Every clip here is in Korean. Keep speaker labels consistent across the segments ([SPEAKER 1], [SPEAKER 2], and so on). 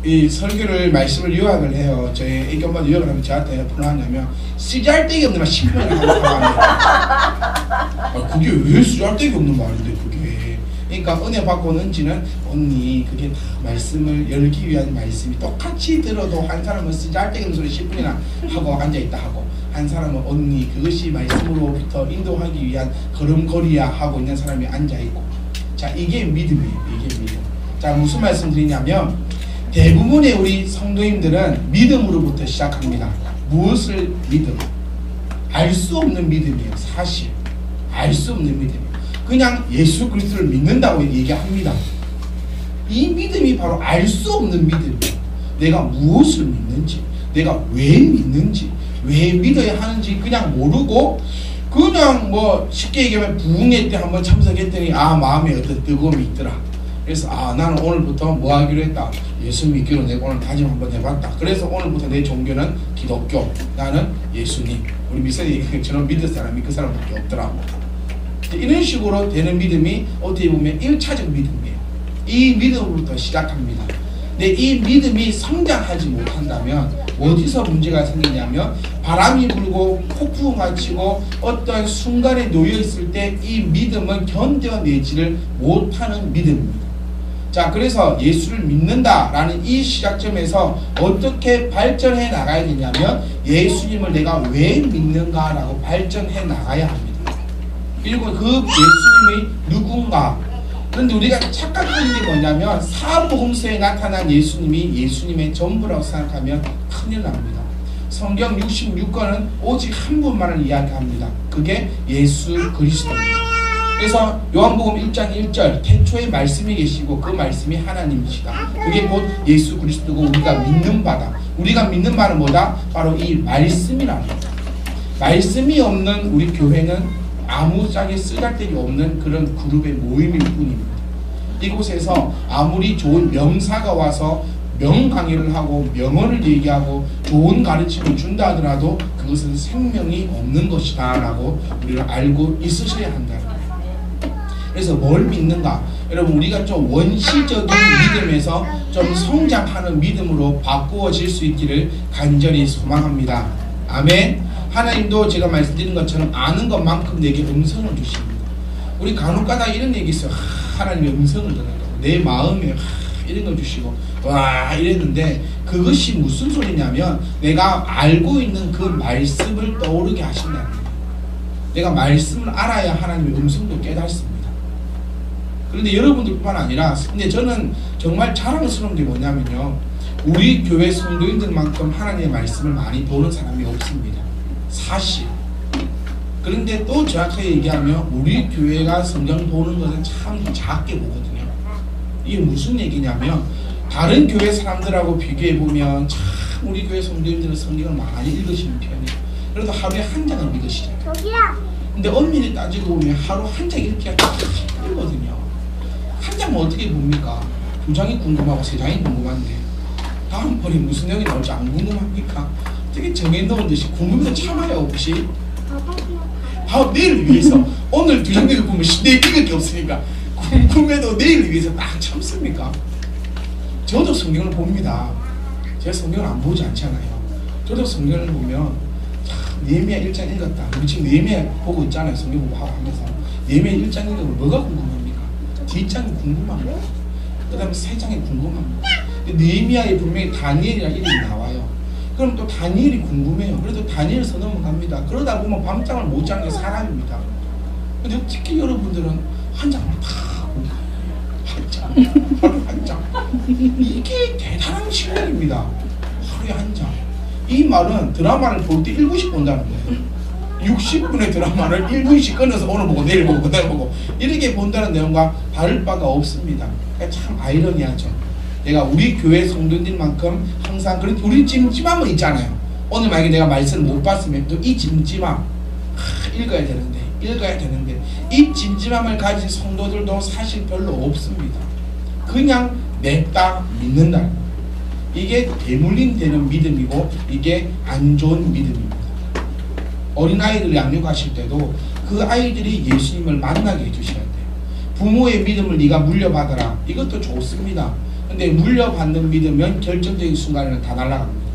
[SPEAKER 1] 이 설교를 말씀을 요약을 해요. 저희 애기 엄마도 요약을 하면 저한테 뭐라 하냐면 쓰잘데기 없는 말 10분이나 하고 합니다. 그게 왜 쓰잘데기 없는 말인데 그게. 그러니까 은혜 받고 는지는 언니 그게 다 말씀을 열기 위한 말씀이 똑같이 들어도 한 사람은 쓰잘데기 없는 소리 10분이나 하고 앉아있다 하고 한 사람은 언니 그것이 말씀으로부터 인도하기 위한 걸음걸이야 하고 있는 사람이 앉아있고. 자, 이게 믿음이에요. 이게 믿음. 자, 무슨 말씀 드리냐면 대부분의 우리 성도님들은 믿음으로부터 시작합니다. 무엇을 믿음? 알 수 없는 믿음이에요. 사실 알 수 없는 믿음이에요. 그냥 예수 그리스도를 믿는다고 얘기합니다. 이 믿음이 바로 알 수 없는 믿음이에요. 내가 무엇을 믿는지, 내가 왜 믿는지, 왜 믿어야 하는지 그냥 모르고 그냥 뭐 쉽게 얘기하면 부흥회 때 한번 참석했더니 마음에 어떤 뜨거움이 있더라. 그래서 나는 오늘부터 뭐 하기로 했다. 예수 믿기로 내가 오늘 다짐 한번 해봤다. 그래서 오늘부터 내 종교는 기독교, 나는 예수님. 우리 미선이 저는 믿을 사람이 그 사람밖에 없더라고. 이런 식으로 되는 믿음이 어떻게 보면 1차적 믿음이에요. 이 믿음으로부터 시작합니다. 근데 이 믿음이 성장하지 못한다면 어디서 문제가 생기냐면 바람이 불고 폭풍우가 치고 어떤 순간에 놓여있을 때 이 믿음은 견뎌내지를 못하는 믿음입니다. 자, 그래서 예수를 믿는다라는 이 시작점에서 어떻게 발전해 나가야 되냐면 예수님을 내가 왜 믿는가라고 발전해 나가야 합니다. 그리고 그 예수님이 누군가. 그런데 우리가 착각하는 게 뭐냐면 사복음서에 나타난 예수님이 예수님의 전부라고 생각하면 큰일 납니다. 성경 66권은 오직 한 분만을 이야기합니다. 그게 예수 그리스도입니다. 그래서 요한복음 1장 1절 태초에 말씀이 계시고 그 말씀이 하나님이시다. 그게 곧 예수 그리스도고 우리가 믿는 바다. 우리가 믿는 바는 뭐다? 바로 이 말씀이라는 거다. 말씀이 없는 우리 교회는 아무짝에 쓰잘데기 없는 그런 그룹의 모임일 뿐입니다. 이곳에서 아무리 좋은 명사가 와서 명강의를 하고 명언을 얘기하고 좋은 가르침을 준다 하더라도 그것은 생명이 없는 것이다 라고 우리가 알고 있으셔야 한다는 거예요. 그래서 뭘 믿는가? 여러분 우리가 좀 원시적인 믿음에서 좀 성장하는 믿음으로 바꾸어질 수 있기를 간절히 소망합니다. 아멘. 하나님도 제가 말씀드린 것처럼 아는 것만큼 내게 음성을 주십니다. 우리 간혹가다 이런 얘기 있어요. 하나님의 음성을 듣는다고. 내 마음에 이런 걸 주시고 와 이랬는데 그것이 무슨 소리냐면 내가 알고 있는 그 말씀을 떠오르게 하신다는 거예요. 내가 말씀을 알아야 하나님의 음성도 깨닫습니다. 그런데 여러분들뿐만 아니라 근데 저는 정말 자랑스러운 게 뭐냐면요. 우리 교회 성도인들만큼 하나님의 말씀을 많이 보는 사람이 없습니다. 사실. 그런데 또 정확하게 얘기하면 우리 교회가 성경 보는 것은 참 작게 보거든요. 이게 무슨 얘기냐면 다른 교회 사람들하고 비교해보면 참 우리 교회 성도님들은 성경을 많이 읽으시는 편이에요. 그래도 하루에 한 장을 읽으시잖아요. 근데 엄밀히 따지고 보면 하루 한 장 읽기가 참 힘들거든요. 한 장은 어떻게 봅니까? 2장이 궁금하고 3장이 궁금한데 다음 번에 무슨 내용이 나올지 안 궁금합니까? 되게 정해놓은 듯이 궁금해서 참아요. 혹시 바로 내일을 위해서 오늘 2장 읽어보면 내일 읽을 게 없으니까 궁금해도 내일을 위해서 딱 참습니까? 저도 성경을 봅니다. 제가 성경을 안 보지 않잖아요. 저도 성경을 보면 예레미야 1장 읽었다. 우리 지금 예레미야 보고 있잖아요. 성경 공부하고 하면서 예레미야 1장 읽으면 뭐가 궁금합니까? 뒷장이 궁금합니다. 그 다음에 3장이 궁금합니다. 느헤미야에 분명히 다니엘이라는 이름이 나와요. 그럼 또 다니엘이 궁금해요. 그래도 다니엘서 넘어갑니다. 그러다 보면 밤잠을 못 자는 게 사람입니다. 근데 특히 여러분들은 한 장을 다 보고 한 장, 하루 한 장. 이게 대단한 실력입니다. 하루에 한 장. 이 말은 드라마를 볼 때 1분씩 본다는 거예요. 60분의 드라마를 1분씩 끊어서 오늘 보고 내일 보고 그다음 보고 이렇게 본다는 내용과 다를 바가 없습니다. 그러니까 참 아이러니하죠. 내가 우리 교회 성도님만큼 항상 그런 우리 찜찜함은 있잖아요. 오늘 만약에 내가 말씀을 못 봤으면 또 이 찜찜함 읽어야 되는데 이 찜찜함을 가진 성도들도 사실 별로 없습니다. 그냥 냅다 믿는다. 이게 대물림되는 믿음이고 이게 안 좋은 믿음입니다. 어린아이들 양육하실 때도 그 아이들이 예수님을 만나게 해주셔야 돼요. 부모의 믿음을 네가 물려받아라. 이것도 좋습니다. 근데 물려받는 믿음은 결정적인 순간에는 다 날아갑니다.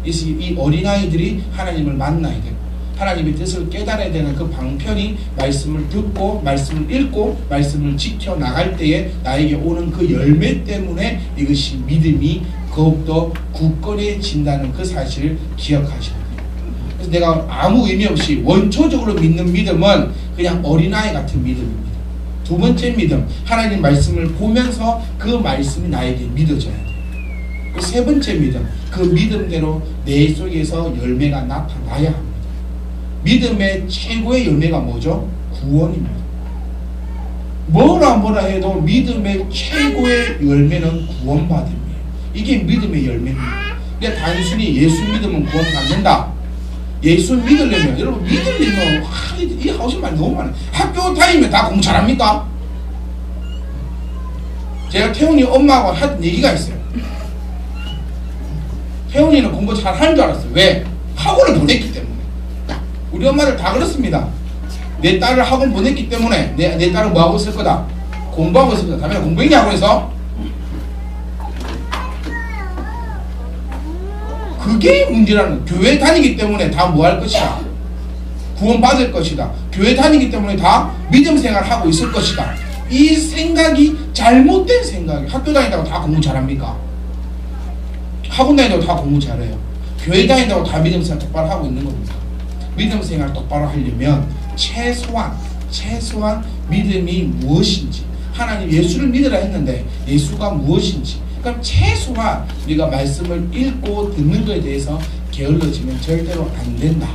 [SPEAKER 1] 그래서 이 어린아이들이 하나님을 만나야 되고 하나님의 뜻을 깨달아야 되는 그 방편이 말씀을 듣고 말씀을 읽고 말씀을 지켜나갈 때에 나에게 오는 그 열매 때문에 이것이 믿음이 더욱더 굳건해진다는 그 사실을 기억하셔야 돼요. 그래서 내가 아무 의미 없이 원초적으로 믿는 믿음은 그냥 어린아이 같은 믿음입니다. 두 번째 믿음, 하나님 말씀을 보면서 그 말씀이 나에게 믿어져야 돼요. 그 세 번째 믿음, 그 믿음대로 내 속에서 열매가 나타나야 합니다. 믿음의 최고의 열매가 뭐죠? 구원입니다. 뭐라 해도 믿음의 최고의 열매는 구원받음이에요. 이게 믿음의 열매입니다. 그러니까 단순히 예수 믿으면 구원받는다. 예수 믿으려면, 여러분 믿으려면 이 하신 말이 너무 많아요. 학교 다니면 다 공부 잘합니까? 제가 태훈이 엄마하고 한 얘기가 있어요. 태훈이는 공부 잘하는 줄 알았어요. 왜? 학원을 보냈기 때문에. 우리 엄마들 다 그렇습니다. 내 딸을 학원 보냈기 때문에 내 딸은 뭐하고 있을 거다? 공부하고 있을 거다. 다음에 공부했냐 학원에서? 그게 문제라는. 교회 다니기 때문에 다 뭐 할 것이다? 구원 받을 것이다. 교회 다니기 때문에 다 믿음 생활하고 있을 것이다. 이 생각이 잘못된 생각이에요. 학교 다닌다고 다 공부 잘합니까? 학원 다닌다고 다 공부 잘해요. 교회 다닌다고 다 믿음 생활 똑바로 하고 있는 겁니다. 믿음 생활 똑바로 하려면 최소한 믿음이 무엇인지, 하나님 예수를 믿으라 했는데 예수가 무엇인지, 그럼 최소한 우리가 말씀을 읽고 듣는 것에 대해서 게을러지면 절대로 안 된다.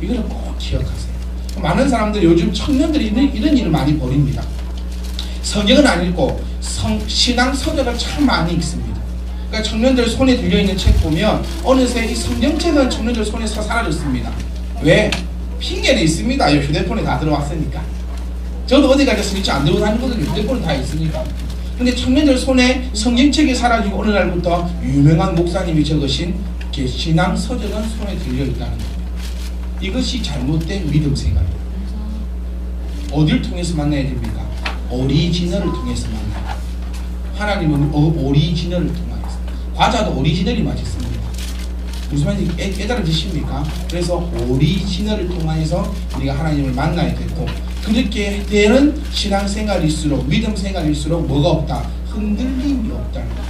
[SPEAKER 1] 이거는 꼭 기억하세요. 많은 사람들이 요즘 청년들이 이런 일을 많이 벌입니다. 성경은 안 읽고 신앙 서적을 참 많이 읽습니다. 그러니까 청년들 손에 들려있는 책 보면 어느새 이 성경책은 청년들 손에서 사라졌습니다. 왜? 핑계는 있습니다. 휴대폰에 다 들어왔으니까. 저도 어디 가서 성경책 안 들고 다니거든요. 휴대폰에 다 있으니까. 근데 청년들 손에 성경책이 사라지고 어느 날부터 유명한 목사님이 적으신 신앙 서적은 손에 들려있다는 겁니다. 이것이 잘못된 믿음 생활입니다. 어딜 통해서 만나야 됩니까? 오리지널을 통해서 만나요. 하나님은 오리지널을 통해서. 과자도 오리지널이 맛있습니다. 무슨 말인지 깨달아지십니까? 그래서 오리지널을 통해서 우리가 하나님을 만나야 되고, 그렇게 되는 신앙생활일수록, 믿음생활일수록 뭐가 없다? 흔들림이 없다는 거예요.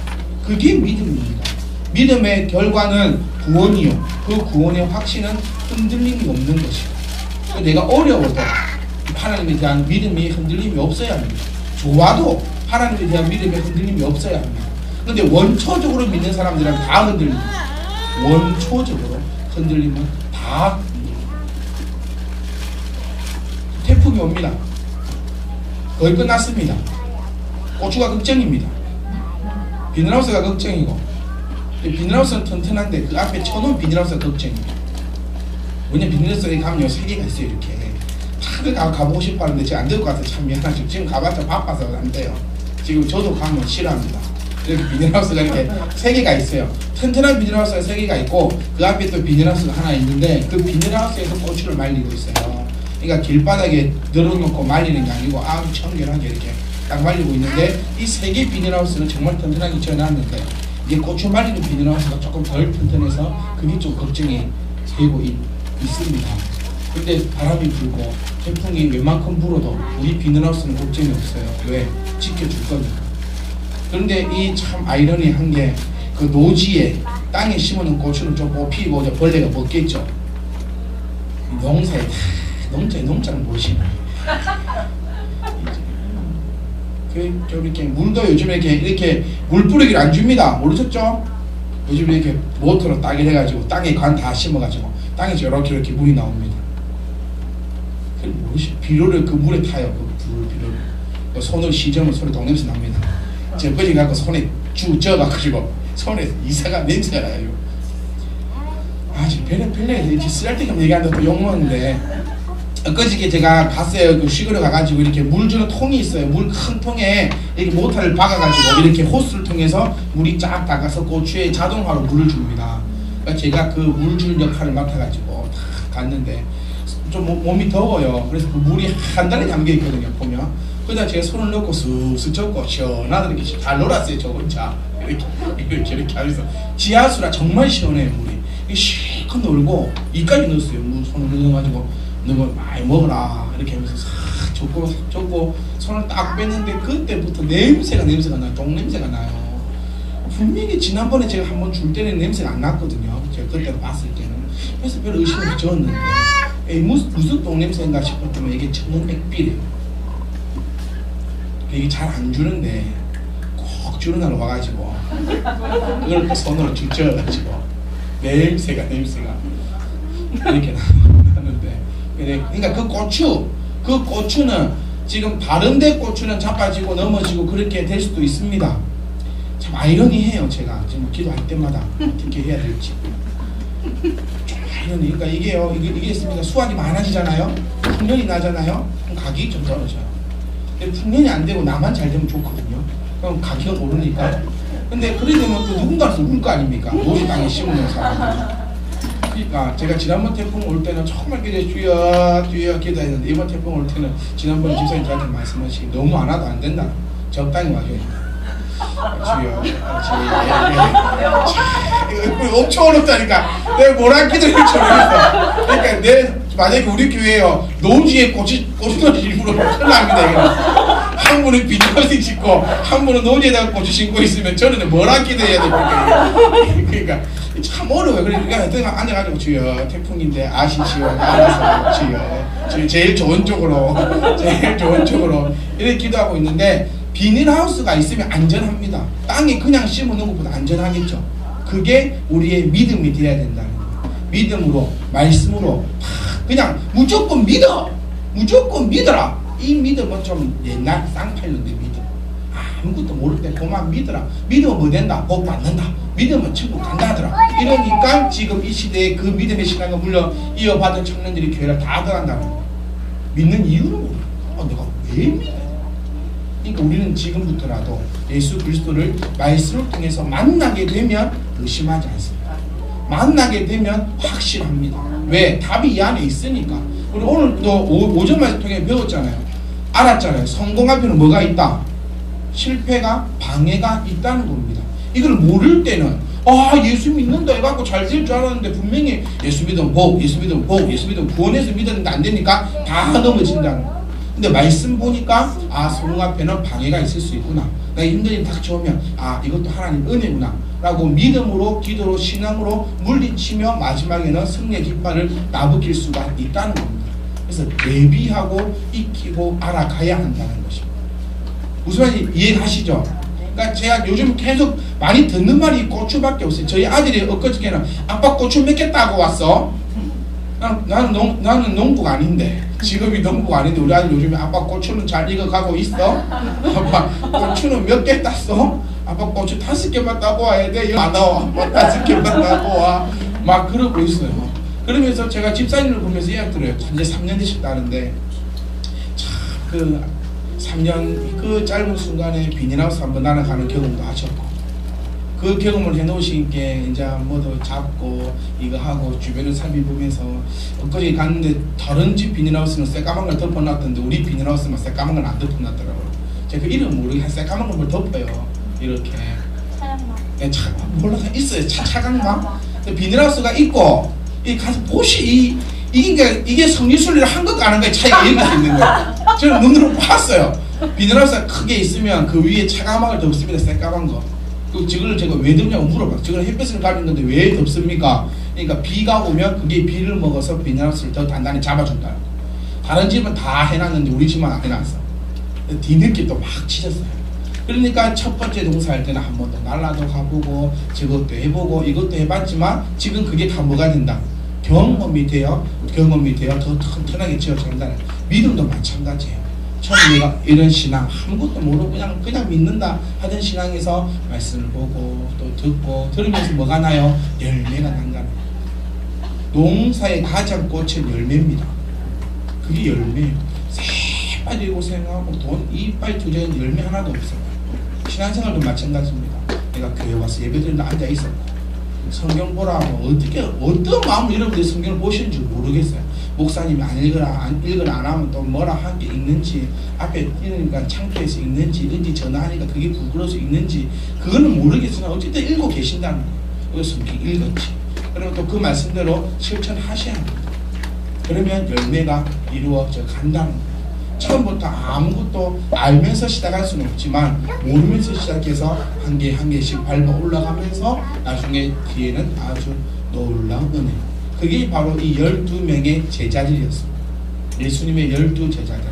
[SPEAKER 1] 그게 믿음입니다. 믿음의 결과는 구원이요. 그 구원의 확신은 흔들림이 없는 것이다. 내가 어려워도 하나님에 대한 믿음이 흔들림이 없어야 합니다. 좋아도 하나님에 대한 믿음의 흔들림이 없어야 합니다. 그런데 원초적으로 믿는 사람들은 다 흔들립니다. 원초적으로 흔들리면 다 태풍이 옵니다. 거의 끝났습니다. 고추가 걱정입니다. 비닐하우스가 걱정이고, 비닐하우스는 튼튼한데 그 앞에 쳐놓은 비닐하우스가 걱정입니다. 왜냐면 비닐하우스에 가면 3개가 있어요. 이렇게 다들 가보고 싶어 하는데 제가 안 될 것 같아서 참 미안하죠. 지금 가봤자 바빠서 안 돼요. 지금 저도 가면 싫어합니다. 이렇게 비닐하우스가 이렇게 3개가 있어요. 튼튼한 비닐하우스가 3개가 있고 그 앞에 또 비닐하우스가 하나 있는데 그 비닐하우스에서 고추를 말리고 있어요. 그러니까 길바닥에 늘어놓고 말리는 게 아니고 아주 청결하게 이렇게 딱 말리고 있는데, 이 3개 비닐하우스는 정말 튼튼하게 지어놨는데 이게 고추 말리는 비닐하우스가 조금 덜 튼튼해서 그게 좀 걱정이 되고 있습니다. 근데 바람이 불고 태풍이 웬만큼 불어도 우리 비닐하우스는 걱정이 없어요. 왜? 지켜줄 거니까. 그런데 이 참 아이러니한 게 그 노지에 땅에 심어놓은 고추는 좀 뽑히고 벌레가 먹겠죠. 농장을 보시면 좀 이렇게 물도 요즘에 이렇게 물 뿌리기를 안 줍니다. 모르셨죠? 요즘 이렇게 모터로 따기를 해가지고 땅에 관 다 심어가지고 땅에서 이렇게 물이 나옵니다. 비료를 그 물에 타요. 그 비료를 손을 시저면 손에 동냄새 납니다. 제가 끄지 갖고 손에 쭉 쪄가지고 손에 이상한 냄새가 나요. 지금 별래 쓰잘데기 얘기하는데 또 욕먹는데, 엊그저께 제가 갔어요. 그 시골에 가가지고 이렇게 물 주는 통이 있어요. 물 큰 통에 이렇게 모터를 박아가지고 이렇게 호스를 통해서 물이 쫙 나가서 고추에 자동화로 물을 줍니다. 그러니까 제가 그 물 주는 역할을 맡아가지고 딱 갔는데 좀 몸이 더워요. 그래서 그 물이 한 달에 담겨 있거든요. 보면. 그러다 제가 손을 넣고 쓱쓱 젓고 시원하게 이렇게 잘 놀았어요. 저 혼자. 이렇게 하면서 지하수라 정말 시원해요 물이. 실컷 놀고 이까지 넣었어요. 물 손을 넣어가지고 너가 많이 먹어라 이렇게 하면서 싹 젓고 손을 딱 뺐는데 그때부터 냄새가 나요. 똥냄새가 나요. 분명히 지난번에 제가 한번 줄 때는 냄새가 안 났거든요. 제가 그때 봤을 때는. 그래서 별 의심을 지었는데 무슨 똥냄새인가 싶었더니 이게 천연백비래요. 이게 잘 안 주는데 꼭 주는 날 와가지고 그걸 또 손으로 쭉 쪄가지고 냄새가 이렇게 나는데, 그러니까 그 고추는 지금 다른데 고추는 자빠지고 넘어지고 그렇게 될 수도 있습니다. 참 아이러니해요. 제가 지금 기도할 때마다 어떻게 해야 될지 좀 아이러니. 그러니까 이게요, 이게 있습니다. 수확이 많아지잖아요. 풍년이 나잖아요. 그럼 가격이 좀 떨어져요. 근데 풍년이 안 되고 나만 잘 되면 좋거든요. 그럼 가격은 오르니까. 근데 그래 되면 또 누군가는 울 거 아닙니까? 노지 땅에 심는 사람들. 그러니까 제가 지난번 태풍 올 때는 정말 주여 기도했는데, 이번 태풍 올 때는 지난번 집사님 저한테 말씀하시기 너무 안 와도 안 된다. 적당히 와줘야 주여 이거 엄청 어렵다니까. 내가 뭐라 기도를 모르겠어. 그러니까 만약에 우리 교회에요 노지에 고추도 일부러 큰일 납니다. 이거 한 분은 비닐하우스 짓고 한 분은 노지에다가 고추 심고 있으면 저는 뭐라 기도해야 됩니까? 그러니까 참 어려워요. 그러니까 내가 앉아가지고 주여 태풍인데 아시지요? 알아서 주여 제일 좋은 쪽으로 이렇게 기도하고 있는데, 비닐하우스가 있으면 안전합니다. 땅에 그냥 심어놓은 것보다 안전하겠죠. 그게 우리의 믿음이 되어야 된다는 거예요. 믿음으로, 말씀으로 그냥 무조건 믿어라. 이 믿음은 좀 옛날 쌍팔년대 믿음. 아무것도 모를 때 그만 믿어라. 믿으면 뭐 된다? 복 받는다. 믿으면 천국 간다 하더라. 이러니까 지금 이 시대에 그 믿음의 신앙을 물려 이어받은 청년들이 교회를 다 들어간다는 거예요. 믿는 이유는 뭐야? 내가 왜 믿어야 돼? 그러니까 우리는 지금부터라도 예수 그리스도를 말씀을 통해서 만나게 되면 의심하지 않습니다. 만나게 되면 확실합니다. 왜? 답이 이 안에 있으니까. 우리 오늘 또 오전 말씀 통해 배웠잖아요. 알았잖아요. 성공 앞에는 뭐가 있다? 실패가, 방해가 있다는 겁니다. 이걸 모를 때는 예수 믿는다 해갖고 잘 될 줄 알았는데, 분명히 예수 믿으면 복, 예수 믿으면 구원해서 믿었는데 안 되니까 다 넘어진다는 거예요. 근데 말씀 보니까 성공 앞에는 방해가 있을 수 있구나. 나 힘든 일 닥쳐오면 이것도 하나님 은혜구나 라고 믿음으로, 기도로, 신앙으로 물리치며 마지막에는 승리의 깃발을 나부킬 수가 있다는 겁니다. 그래서 대비하고 익히고 알아가야 한다는 것입니다. 무슨 말인지 이해하시죠? 그러니까 제가 요즘 계속 많이 듣는 말이 고추밖에 없어요. 저희 아들이 엊그저께는 아빠 고추 몇 개 따고 왔어? 나는 농부가 아닌데, 직업이 농부가 아닌데 우리 아들 요즘에 아빠 고추는 잘 익어가고 있어? 아빠 고추는 몇 개 땄어? 아빠 고추 5개만 따고 와야 돼? 이거 안 나와. 아빠 5개만 따고 와. 막 그러고 있어요. 그러면서 제가 집사님을 보면서 이야기 들어요. 이제 3년 되셨다는데, 참 3년 그 짧은 순간에 비닐하우스 한번 날아가는 경험도 하셨고, 그 경험을 해놓으시니까 이제 뭐도 잡고 이거 하고 주변을 살펴보면서 엊그제 갔는데 다른 집 비닐하우스는 새까만 걸 덮어놨던데 우리 비닐하우스만 새까만 걸 안 덮어놨더라고요. 제가 그 이름 모르게 새까만 걸 덮어요. 이렇게 차강막 몰라 있어요. 차강막 비닐하우스가 있고 이 가서 보시 이게 성리순리를 한 것과 안 한 거의 차이가 여기서 있는 거예요. 저는 눈으로 봤어요. 비닐하우스가 크게 있으면 그 위에 차가막을 덮습니다. 새까만 거. 저걸 제가 왜 덮냐고 물어봤어요. 저걸 햇볕을 가리는 건데 왜 덮습니까? 그러니까 비가 오면 그게 비를 먹어서 비닐하우스를 더 단단히 잡아준다는 거. 다른 집은 다 해놨는데 우리 집만 안 해놨어. 뒤늦게 또 막 치셨어요. 그러니까 첫 번째 동사할 때는 한 번 더 날라도 가보고 저것도 해보고 이것도 해봤지만 지금 그게 다 뭐가 된다? 경험이 되어 더 튼튼하게 지어진다는. 믿음도 마찬가지예요. 처음에 내가 이런 신앙 아무것도 모르고 그냥 믿는다 하던 신앙에서 말씀을 보고 또 듣고 들으면서 뭐가 나요? 열매가 난다는. 농사의 가장 꽃은 열매입니다. 그게 열매예요. 새빨리 고생하고 돈 이빨 투자는 열매 하나도 없어요. 신앙생활도 마찬가지입니다. 내가 교회 와서 예배드리는데 앉아 있었고 성경 보라 하면 어떤 마음으로 여러분들이 성경을 보시는지 모르겠어요. 목사님이 안 읽으라 안 하면 또 뭐라 한 게 있는지, 앞에 읽으니까 창피해서 읽는지 전화하니까 그게 부끄러워서 읽는지, 그거는 모르겠으나 어쨌든 읽고 계신다는 거예요. 그래서 성경 읽었지. 그리고 또 그 말씀대로 실천하셔야 합니다. 그러면 열매가 이루어져 간다는 거예요. 처음부터 아무것도 알면서 시작할 수는 없지만 모르면서 시작해서 한 개 한 개씩 밟아 올라가면서 나중에 뒤에는 아주 놀라운 은혜. 그게 바로 이 12명의 제자들이었습니다. 예수님의 12제자들.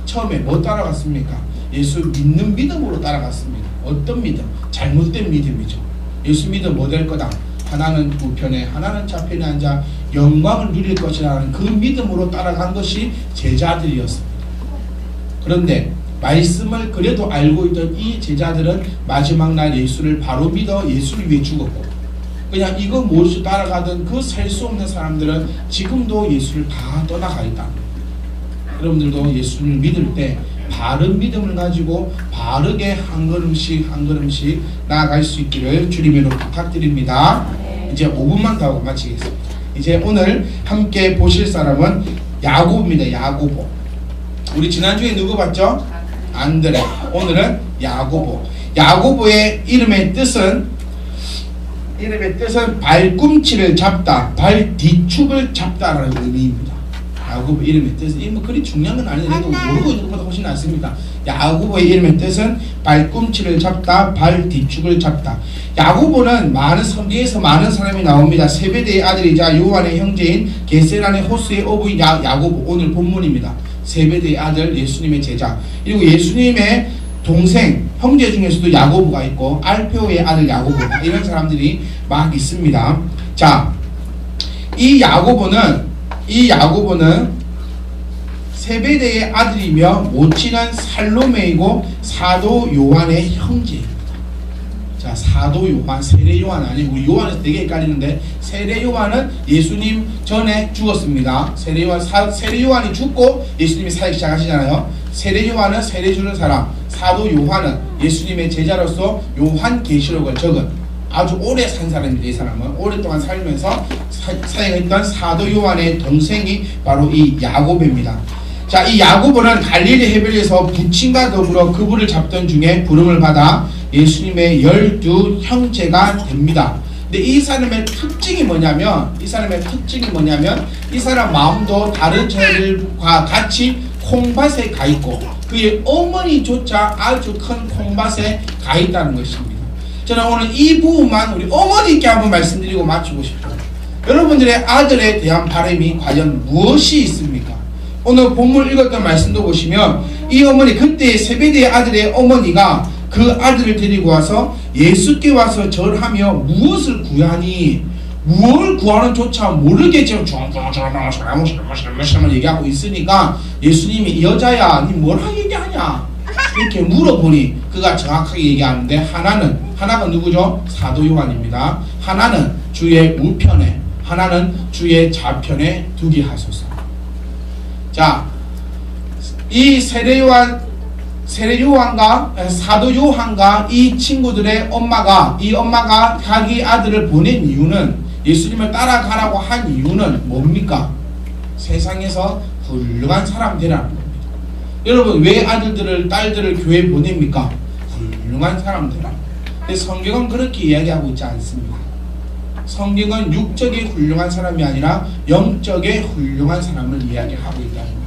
[SPEAKER 1] 처음에 뭐 따라갔습니까? 예수 믿는 믿음으로 따라갔습니다. 어떤 믿음? 잘못된 믿음이죠. 예수 믿음 뭐 될 거다? 하나는 우편에 하나는 좌편에 앉아 영광을 누릴 것이라는 그 믿음으로 따라간 것이 제자들이었습니다. 그런데 말씀을 그래도 알고 있던 이 제자들은 마지막 날 예수를 바로 믿어 예수를 위해 죽었고, 그냥 이거 모르고 따라가던 그 셀 수 없는 사람들은 지금도 예수를 다 떠나가 있다. 여러분들도 예수를 믿을 때 바른 믿음을 가지고 바르게 한 걸음씩 한 걸음씩 나아갈 수 있기를 주님으로 부탁드립니다. 이제 5분만 더 하고 마치겠습니다. 이제 오늘 함께 보실 사람은 야고보입니다. 야고보. 우리 지난주에 누구 봤죠? 안드레. 오늘은 야고보. 야고보의 이름의 뜻은 발꿈치를 잡다, 발 뒤축을 잡다라는 의미입니다. 야고보 이름의 뜻은 뭐 그리 중요한 건 아닌데 모르고 있는 것보다 훨씬 낫습니다. 야고보의 이름의 뜻은 발꿈치를 잡다, 발 뒤축을 잡다. 야고보는 성경에서 많은 사람이 나옵니다. 세베대의 아들이자 요한의 형제인 게세란의 호수의 어부인 야고보. 오늘 본문입니다. 세베대의 아들, 예수님의 제자. 그리고 예수님의 동생, 형제 중에서도 야고보가 있고 알페오의 아들 야고보, 이런 사람들이 막 있습니다. 자, 이 야고보는 세베대의 아들이며 모친은 살로메이고 사도 요한의 형제입니다. 자, 사도 요한, 세례 요한 아니고 우리 요한에서 되게 헷갈리는데, 세례 요한은 예수님 전에 죽었습니다. 세례 요한이 죽고 예수님이 사역 시작하시잖아요. 세례 요한은 세례 주는 사람, 사도 요한은 예수님의 제자로서 요한계시록을 적은 아주 오래 산 사람입니다. 이 사람은 오랫동안 살면서 사역했던 사도 요한의 동생이 바로 이 야고보입니다. 자, 이 야고보는 갈릴리 해변에서 부친과 더불어 그물을 잡던 중에 부름을 받아 예수님의 12 형제가 됩니다. 근데 이 사람의 특징이 뭐냐면 이 사람 마음도 다른 저들과 같이 콩밭에 가 있고 그의 어머니조차 아주 큰 콩밭에 가 있다는 것입니다. 저는 오늘 이 부분만 우리 어머니께 한번 말씀드리고 마치고 싶어요. 여러분들의 아들에 대한 바람이 과연 무엇이 있습니까? 오늘 본문 읽었던 말씀도 보시면 이 어머니, 그때 세베대의 아들의 어머니가 그 아들을 데리고 와서 예수께 와서 절하며 무엇을 구하니, 무엇을 구하는 조차 모르게 지금 얘기하고 있으니까 예수님이 여자야 니 뭐라 얘기하냐 이렇게 물어보니 그가 정확하게 얘기하는데, 하나가 누구죠? 사도 요한입니다. 하나는 주의 우편에, 하나는 주의 좌편에 두게 하소서. 자, 이 세례 요한과 사도 요한과 이 친구들의 엄마가 자기 아들을 보낸 이유는, 예수님을 따라가라고 한 이유는 뭡니까? 세상에서 훌륭한 사람 되라는 겁니다. 여러분, 왜 아들들을 딸들을 교회에 보냅니까? 훌륭한 사람 되라. 근데 성경은 그렇게 이야기하고 있지 않습니다. 성경은 육적인 훌륭한 사람이 아니라 영적인 훌륭한 사람을 이야기하고 있다는 겁니다.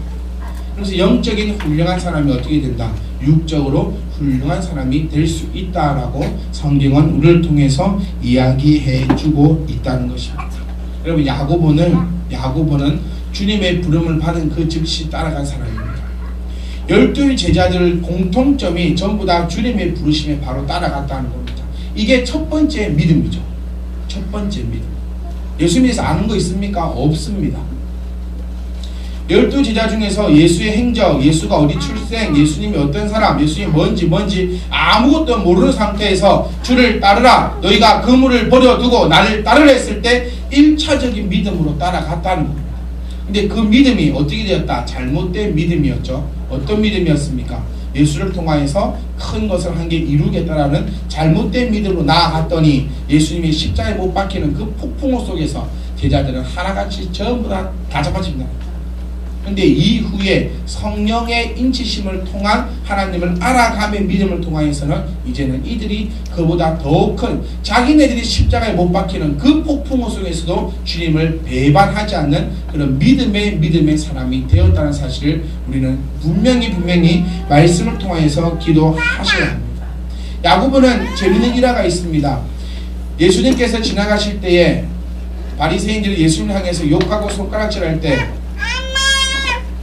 [SPEAKER 1] 그래서 영적인 훌륭한 사람이 어떻게 된다? 육적으로 훌륭한 사람이 될 수 있다라고 성경은 우리를 통해서 이야기해 주고 있다는 것입니다. 여러분, 야고보는 주님의 부름을 받은 그 즉시 따라간 사람입니다. 12 제자들 공통점이 전부 다 주님의 부르심에 바로 따라갔다는 겁니다. 이게 첫 번째 믿음이죠. 첫 번째 믿음. 예수님에서 아는 거 있습니까? 없습니다. 12 제자 중에서 예수의 행적, 예수가 어디 출생, 예수님이 어떤 사람, 예수님이 뭔지 아무것도 모르는 상태에서 주를 따르라, 너희가 그물을 버려두고 나를 따르라 했을 때 1차적인 믿음으로 따라갔다는 겁니다. 근데 그 믿음이 어떻게 되었다? 잘못된 믿음이었죠. 어떤 믿음이었습니까? 예수를 통하여서 큰 것을 한 게 이루겠다라는 잘못된 믿음으로 나아갔더니 예수님이 십자가에 못 박히는 그 폭풍호 속에서 제자들은 하나같이 전부 다 잡아집니다. 근데 이후에 성령의 인치심을 통한 하나님을 알아가며 믿음을 통하여서는 이제는 이들이 그보다 더 큰 자기네들이 십자가에 못 박히는 그 폭풍호 속에서도 주님을 배반하지 않는 그런 믿음의 사람이 되었다는 사실을 우리는 분명히 말씀을 통하여서 기도하셔야 합니다. 야고보는 재밌는 일화가 있습니다. 예수님께서 지나가실 때에 바리새인들이 예수님을 향해서 욕하고 손가락질할 때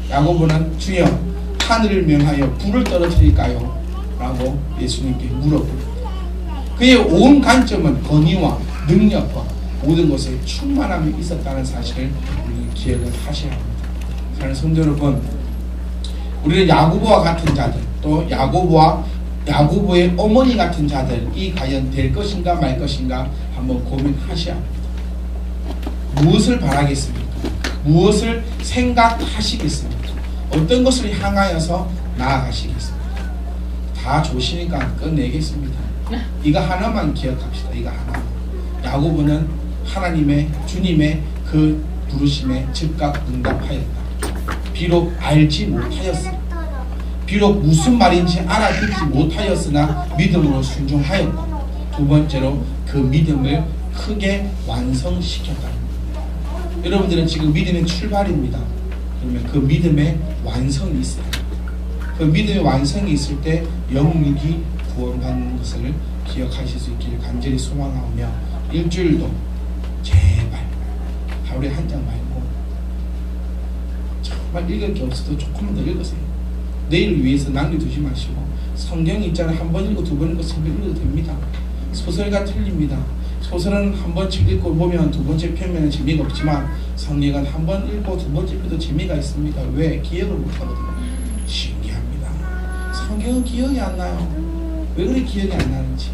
[SPEAKER 1] 야고보는 주여 하늘을 명하여 불을 떨어뜨릴까요? 라고 예수님께 물어봅니다. 그의 온 관점은 권위와 능력과 모든 것에 충만함이 있었다는 사실을 우리는 기억을 하셔야 합니다. 사랑하는 성도 여러분, 우리는 야고보와 같은 자들, 또 야고보의 어머니 같은 자들이 과연 될 것인가 말 것인가 한번 고민하셔야 합니다. 무엇을 바라겠습니까? 무엇을 생각하시겠습니까? 어떤 것을 향하여서 나아가시겠습니까? 다 좋으시니까 끝내겠습니다. 이거 하나만 기억합시다. 이거 하나. 야고보는 하나님의 주님의 그 부르심에 즉각 응답하였다. 비록 알지 못하였으나, 비록 무슨 말인지 알아듣지 못하였으나 믿음으로 순종하였고, 두 번째로 그 믿음을 크게 완성시켰다. 여러분들은 지금 믿음의 출발입니다. 그러면 그 믿음의 완성이 있어요. 그 믿음의 완성이 있을 때 영육이 구원받는 것을 기억하실 수 있기를 간절히 소망하며, 일주일도 제발 하루에 한 장 말고 정말 읽을 게 없어도 조금만 더 읽으세요. 내일을 위해서 남겨두지 마시고, 성경이 있잖아요. 한 번 읽고 두 번 읽고 세 번 읽어도 됩니다. 소설과 틀립니다. 소설은 한 번씩 읽고 보면 두 번째 펴면 재미가 없지만 성경은 한 번 읽고 두 번째 펴도 재미가 있습니다. 왜? 기억을 못하거든요. 신기합니다. 성경은 기억이 안 나요. 왜 그렇게 기억이 안 나는지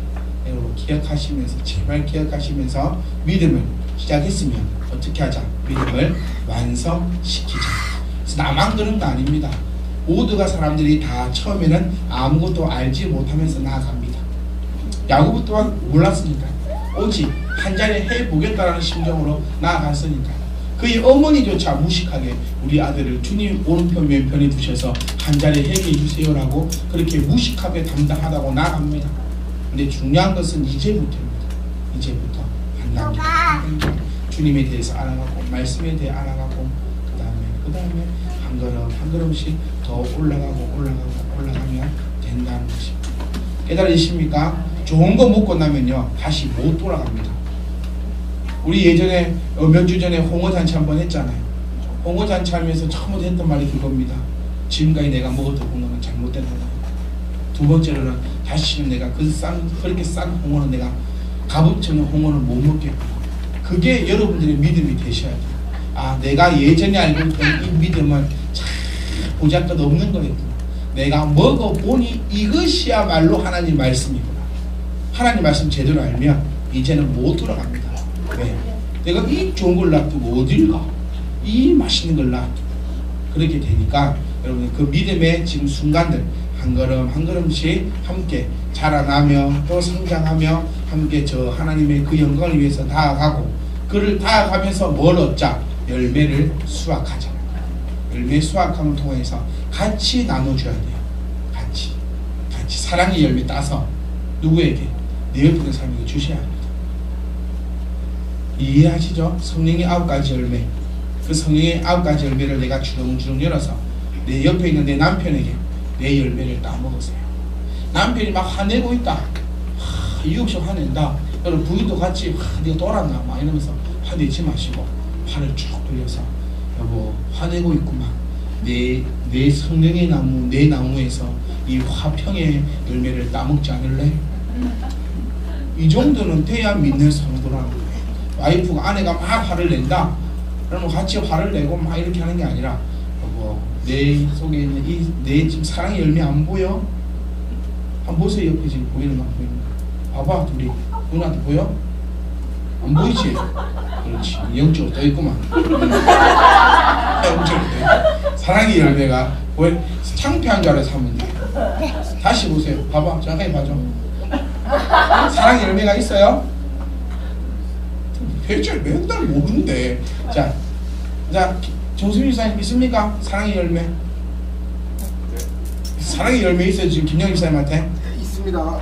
[SPEAKER 1] 여러분 기억하시면서, 제발 기억하시면서 믿음을 시작했으면 어떻게 하자? 믿음을 완성시키자. 그래서 나만 그런 거 아닙니다. 모두가 사람들이 다 처음에는 아무것도 알지 못하면서 나아갑니다. 야고보 또한 몰랐으니까 오직 한 자리 해보겠다라는 심정으로 나아갔으니까 그의 어머니조차 무식하게 우리 아들을 주님 오른편 왼편에 두셔서 한 자리 해게 해주세요라고 그렇게 무식하게 담당하다고 나아갑니다. 근데 중요한 것은 이제부터입니다. 이제부터 한 단계 주님에 대해서 알아가고 말씀에 대해 알아가고 그 다음에 한 걸음씩 더 올라가면 된다는 것입니다. 깨달으십니까? 좋은 거 먹고 나면요 다시 못 돌아갑니다. 우리 예전에 몇 주 전에 홍어잔치 한번 했잖아요. 홍어잔치 하면서 처음으로 했던 말이 그겁니다. 지금까지 내가 먹었던 홍어는 잘못된 거다. 두 번째로는 다시는 내가 그렇게 싼 홍어는 내가 값어치는 홍어는 못 먹겠구나. 그게 여러분들의 믿음이 되셔야 돼요. 아, 내가 예전에 알고 있던 이 믿음은 참 보잘것없는 거였구나. 내가 먹어보니 이것이야말로 하나님 말씀이구나. 하나님 말씀 제대로 알면 이제는 못 돌아갑니다. 왜? 내가 이 좋은 걸 놔두고 어딜 가? 이 맛있는 걸 놔두고 그렇게 되니까 여러분 그 믿음의 지금 순간들 한 걸음 한 걸음씩 함께 자라나며 또 성장하며 함께 저 하나님의 그 영광을 위해서 나아가고 그를 나아가면서 뭘 얻자? 열매를 수확하자. 열매 수확함을 통해서 같이 나눠줘야 돼요. 같이 사랑의 열매 따서 누구에게? 내 옆에 있는 사람에게 주셔야 합니다. 이해하시죠? 성령의 9가지 열매. 그 성령의 9가지 열매를 내가 주렁주렁 열어서 내 옆에 있는 내 남편에게 내 열매를 따먹으세요. 남편이 막 화내고 있다. 이유 없이 화낸다. 여러분 부인도 같이 네가 돌았나 막 이러면서 화내지 마시고 화를 쭉 돌려서 여보 화내고 있구만. 내 성령의 나무 내 나무에서 이 화평의 열매를 따먹지 않을래? 이 정도는 돼야 믿는 성도라는 거예요. 와이프가 아내가 막 화를 낸다. 그러면 같이 화를 내고 막 이렇게 하는 게 아니라 여보 내 속에 있는 내 지금 사랑의 열매 안 보여? 한번 보세요. 옆에 지금 보이는 거 보이는 거. 봐봐 둘이 누나한테 보여? 안 보이지? 그렇지. 영적으로 떠 있구만. 영적으로 떠 있고. 사랑의 열매가 왜 창피한 줄 알아서 하면 돼. 다시 보세요. 봐봐. 정확하게 봐줘. 사랑의 열매가 있어요? 대체 맨날 모르는데. 자, 정수민 집사님 있습니까? 사랑의 열매. 사랑의 열매 있어요 지금 김영희 집사님한테?
[SPEAKER 2] 있습니다.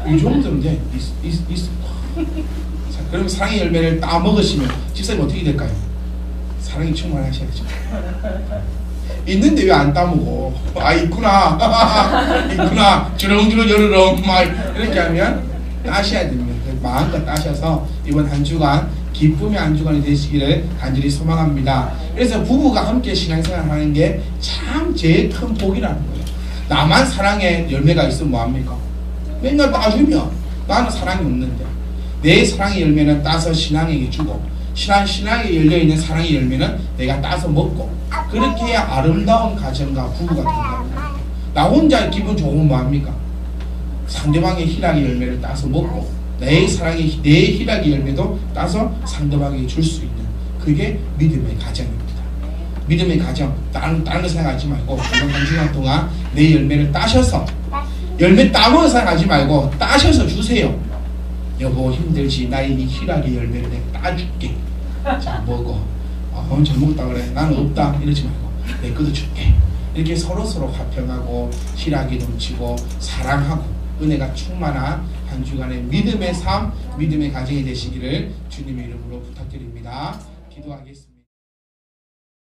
[SPEAKER 1] 이 정도면 이제 있어. 자, 그럼 사랑의 열매를 따 먹으시면 집사님 어떻게 될까요? 사랑이 충만하셔야죠. 있는데 왜 안 따먹어? 아 있구나. 있구나. 주렁주렁 여르렁 막 이렇게 하면 따셔야 됩니다. 마음껏 따셔서 이번 한 주간 기쁨의 한 주간이 되시기를 간절히 소망합니다. 그래서 부부가 함께 신앙생활 하는 게 참 제일 큰 복이라는 거예요. 나만 사랑의 열매가 있으면 뭐합니까? 맨날 따주면 나는 사랑이 없는데 내 사랑의 열매는 따서 신앙에게 주고 신앙에 열려있는 사랑의 열매는 내가 따서 먹고 그렇게 해야 아름다운 가정과 부부가 된다고. 나 혼자 기분 좋으면 뭐합니까? 상대방의 희락의 열매를 따서 먹고 내 희락의 열매도 따서 상대방에게 줄 수 있는 그게 믿음의 가정입니다. 믿음의 가정, 다른 거 생각하지 말고 이번 한 주간 동안 내 열매를 따셔서 열매 따먹어 생각하지 말고 따셔서 주세요. 여보 힘들지 나의 이 희락의 열매를 내가 따줄게. 자 먹어. 잘 먹었다 그래. 나는 없다 이러지 말고 내 것도 줄게. 이렇게 서로서로 화평하고 희락이 넘치고 사랑하고 은혜가 충만한 한 주간의 믿음의 삶, 믿음의 가정이 되시기를 주님의 이름으로 부탁드립니다. 기도하겠습니다.